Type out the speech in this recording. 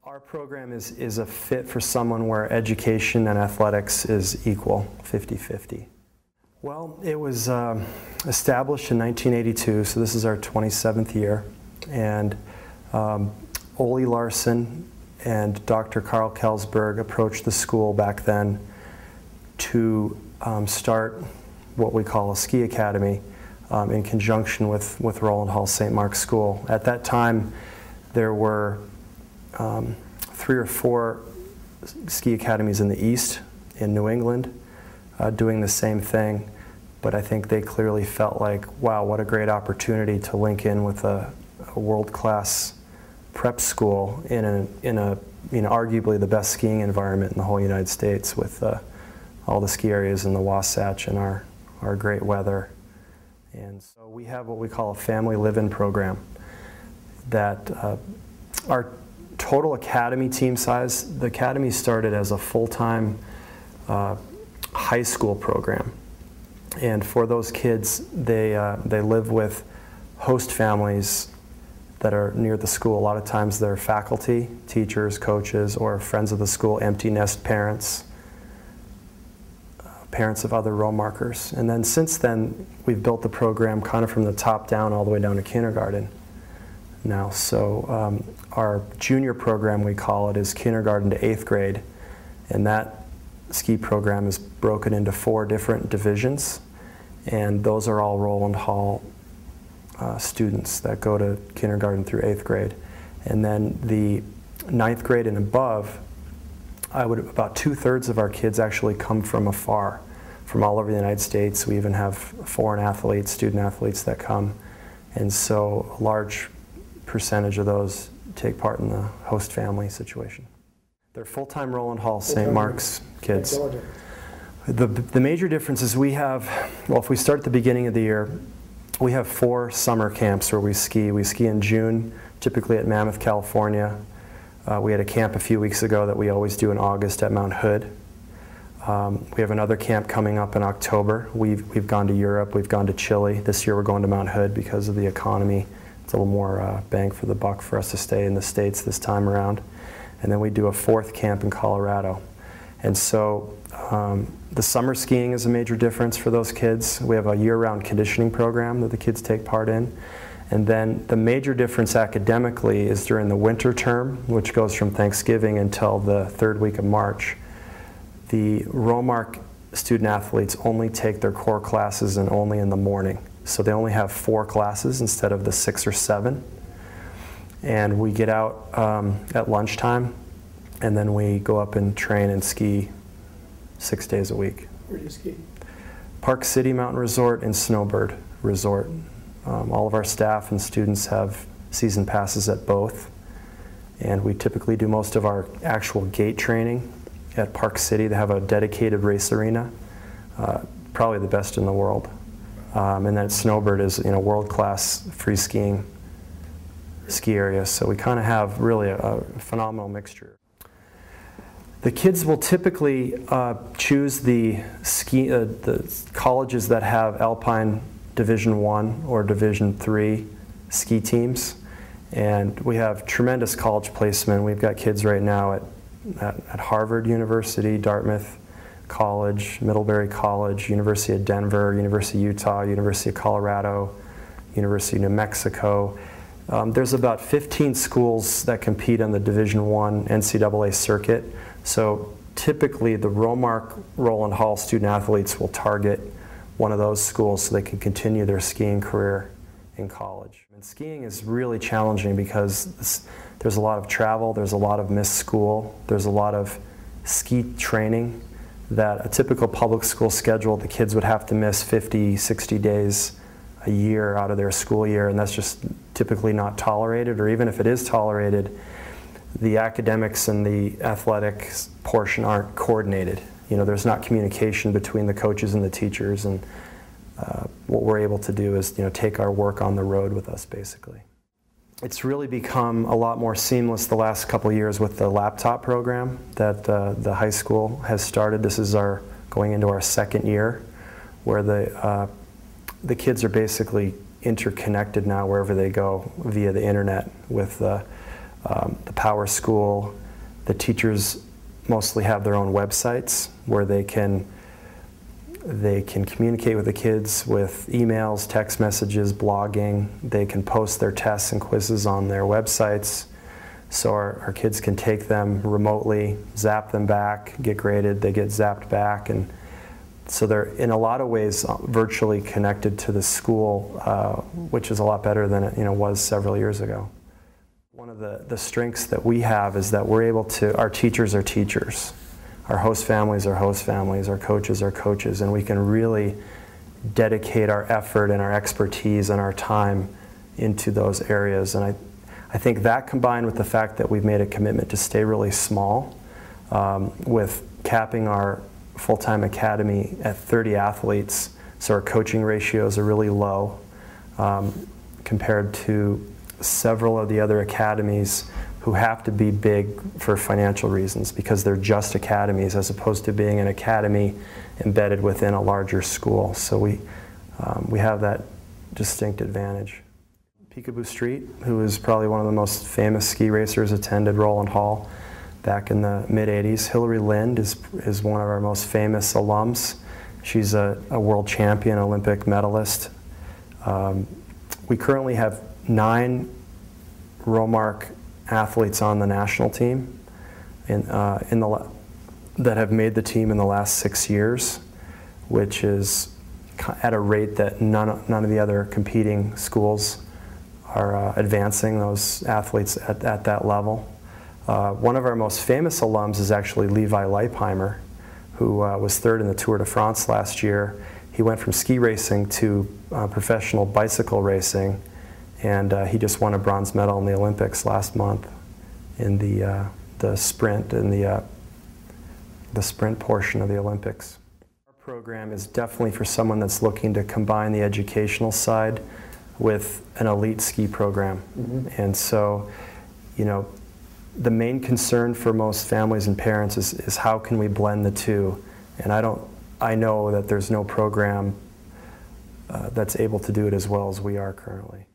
Our program is a fit for someone where education and athletics is equal, 50-50. Well, it was established in 1982, so this is our 27th year, and Ole Larson and Dr. Carl Kelsberg approached the school back then to start what we call a ski academy in conjunction with Rowland Hall St. Mark's School. At that time, there were 3 or 4 ski academies in the East, in New England, doing the same thing, but I think they clearly felt like, wow, what a great opportunity to link in with a world-class prep school in a arguably the best skiing environment in the whole United States, with all the ski areas in the Wasatch and our great weather. And so we have what we call a family live-in program that our total academy team size, the academy started as a full-time high school program. And for those kids, they live with host families that are near the school. A lot of times they're faculty, teachers, coaches, or friends of the school, empty nest parents, parents of other Rowmarkers. And then since then, we've built the program kind of from the top down all the way down to kindergarten now. So our junior program, we call it, is kindergarten to 8th grade, and that ski program is broken into 4 different divisions, and those are all Rowland Hall students that go to kindergarten through 8th grade. And then the 9th grade and above, about 2/3 of our kids actually come from afar, from all over the United States. We even have foreign athletes, student athletes that come, and so a large percentage of those take part in the host family situation. They're full-time Rowland Hall St. Mark's kids. The major difference is we have, well, if we start at the beginning of the year, we have 4 summer camps where we ski. We ski in June, typically at Mammoth, California. We had a camp a few weeks ago that we always do in August at Mount Hood. We have another camp coming up in October. We've gone to Europe, we've gone to Chile. This year we're going to Mount Hood because of the economy. It's a little more bang for the buck for us to stay in the States this time around. And then we do a 4th camp in Colorado. And so the summer skiing is a major difference for those kids. We have a year-round conditioning program that the kids take part in. And then the major difference academically is during the winter term, which goes from Thanksgiving until the 3rd week of March. The Rowmark student athletes only take their core classes and only in the morning. So they only have 4 classes instead of the 6 or 7. And we get out at lunchtime, and then we go up and train and ski 6 days a week. Where do you ski? Park City Mountain Resort and Snowbird Resort. All of our staff and students have season passes at both. And we typically do most of our actual gate training at Park City. They have a dedicated race arena, probably the best in the world. And then Snowbird is world-class free skiing ski area. So we kind of have really a phenomenal mixture. The kids will typically choose the colleges that have Alpine Division I or Division III ski teams, and we have tremendous college placement. We've got kids right now at Harvard University, Dartmouth College, Middlebury College, University of Denver, University of Utah, University of Colorado, University of New Mexico. There's about 15 schools that compete on the Division I NCAA circuit. So typically the Rowland Hall student athletes will target one of those schools so they can continue their skiing career in college. And skiing is really challenging because there's a lot of travel, there's a lot of missed school, there's a lot of ski training that a typical public school schedule, the kids would have to miss 50, 60 days a year out of their school year, and that's just typically not tolerated, or even if it is tolerated, the academics and the athletics portion aren't coordinated. There's not communication between the coaches and the teachers, and what we're able to do is take our work on the road with us, basically. It's really become a lot more seamless the last couple of years with the laptop program that the high school has started. This is going into our 2nd year, where the kids are basically interconnected now wherever they go via the internet with the Power School, the teachers mostly have their own websites where they can communicate with the kids with emails, text messages, blogging. They can post their tests and quizzes on their websites, so our kids can take them remotely, zap them back, get graded, they get zapped back, and so they're in a lot of ways virtually connected to the school, which is a lot better than it was several years ago. One of the strengths that we have is that we're able to, our teachers are teachers, our host families are host families, our coaches are coaches, and we can really dedicate our effort and our expertise and our time into those areas. And I think that, combined with the fact that we've made a commitment to stay really small, with capping our full-time academy at 30 athletes, so our coaching ratios are really low compared to several of the other academies who have to be big for financial reasons because they're just academies as opposed to being an academy embedded within a larger school. So we have that distinct advantage. Peekaboo Street, who is probably one of the most famous ski racers, attended Rowland Hall back in the mid-'80s. Hillary Lind is one of our most famous alums. She's a world champion, Olympic medalist. We currently have 9 Rowmark athletes on the national team that have made the team in the last 6 years, which is at a rate that none of the other competing schools are advancing those athletes at that level. One of our most famous alums is actually Levi Leipheimer, who was 3rd in the Tour de France last year. He went from ski racing to professional bicycle racing, and he just won a bronze medal in the Olympics last month in the sprint, in the sprint portion of the Olympics. Our program is definitely for someone that's looking to combine the educational side with an elite ski program. Mm-hmm. And so, the main concern for most families and parents is how can we blend the two? And I know that there's no program that's able to do it as well as we are currently.